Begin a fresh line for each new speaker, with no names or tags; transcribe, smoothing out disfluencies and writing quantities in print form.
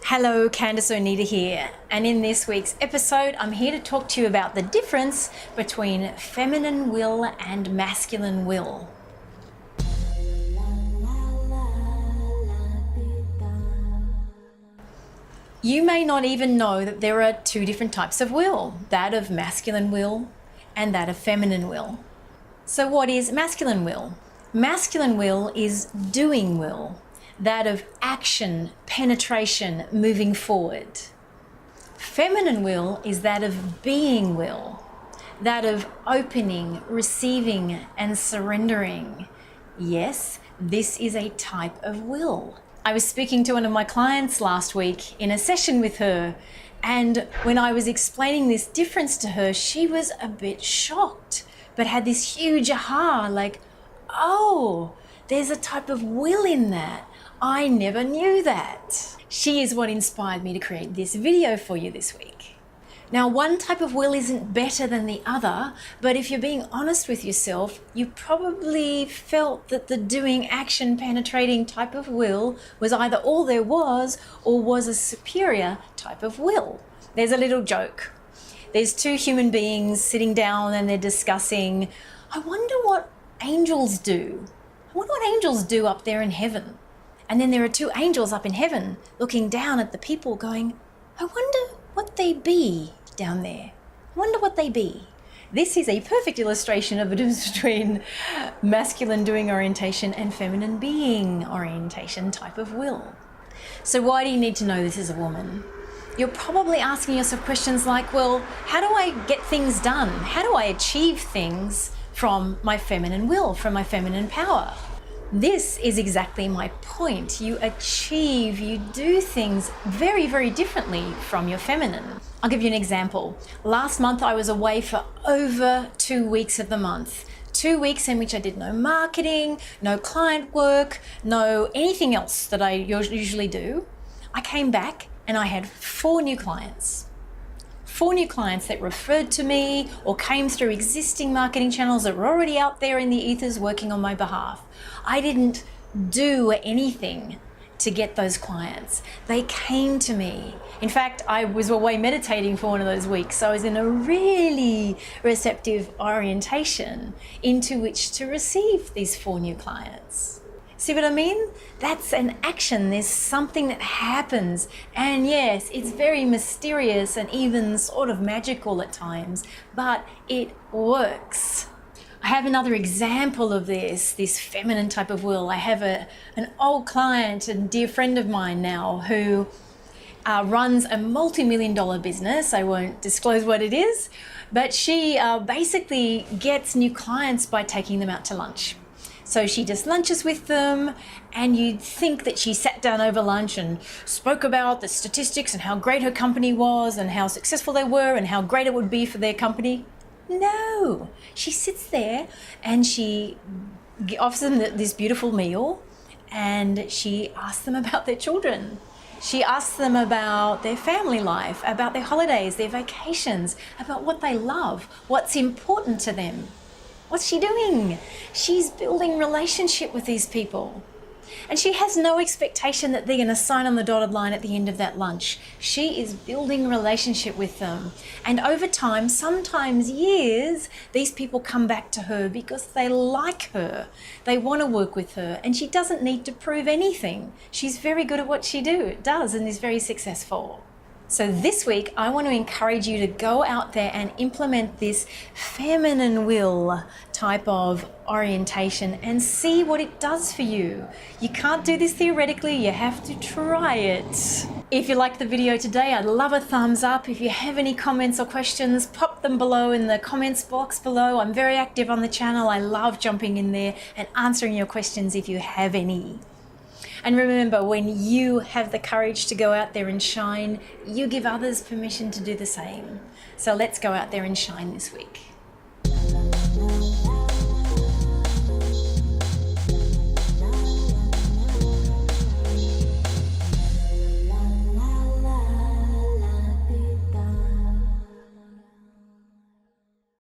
Hello, Candice Oneida here, and in this week's episode I'm here to talk to you about the difference between feminine will and masculine will. You may not even know that there are two different types of will, that of masculine will and that of feminine will. So what is masculine will? Masculine will is doing will, that of action, penetration, moving forward. Feminine will is that of being will, that of opening, receiving, and surrendering. Yes, this is a type of will. I was speaking to one of my clients last week in a session with her, and when I was explaining this difference to her, she was a bit shocked, but had this huge aha, like, oh, there's a type of will in that. I never knew that. She is what inspired me to create this video for you this week. Now, one type of will isn't better than the other, but if you're being honest with yourself, you probably felt that the doing, action, penetrating type of will was either all there was or was a superior type of will. There's a little joke. There's two human beings sitting down and they're discussing, I wonder what angels do. I wonder what angels do up there in heaven. And then there are two angels up in heaven looking down at the people going, I wonder what they be down there. I wonder what they be. This is a perfect illustration of the difference between masculine doing orientation and feminine being orientation type of will. So why do you need to know this as a woman? You're probably asking yourself questions like, well, how do I get things done? How do I achieve things from my feminine will, from my feminine power? This is exactly my point. You achieve, you do things very, very differently from your feminine. I'll give you an example. Last month I was away for over 2 weeks of the month. 2 weeks in which I did no marketing, no client work, no anything else that I usually do. I came back and I had 4 new clients. 4 new clients that referred to me or came through existing marketing channels that were already out there in the ethers working on my behalf. I didn't do anything to get those clients. They came to me. In fact, I was away meditating for one of those weeks, so I was in a really receptive orientation into which to receive these 4 new clients. See what I mean? That's an action. There's something that happens. And yes, it's very mysterious and even sort of magical at times, but it works. I have another example of this feminine type of will. I have an old client, a dear friend of mine now, who runs a multi-million-dollar business. I won't disclose what it is, but she basically gets new clients by taking them out to lunch. So she just lunches with them, and you'd think that she sat down over lunch and spoke about the statistics and how great her company was and how successful they were and how great it would be for their company. No, she sits there and she offers them this beautiful meal, and she asks them about their children. She asks them about their family life, about their holidays, their vacations, about what they love, what's important to them. What's she doing? She's building relationship with these people. And she has no expectation that they're going to sign on the dotted line at the end of that lunch. She is building relationship with them. And over time, sometimes years, these people come back to her because they like her. They want to work with her. And she doesn't need to prove anything. She's very good at what she does and is very successful. So this week, I want to encourage you to go out there and implement this feminine will type of orientation and see what it does for you. You can't do this theoretically, you have to try it. If you liked the video today, I'd love a thumbs up. If you have any comments or questions, pop them below in the comments box below. I'm very active on the channel. I love jumping in there and answering your questions if you have any. And remember, when you have the courage to go out there and shine, you give others permission to do the same. So let's go out there and shine this week.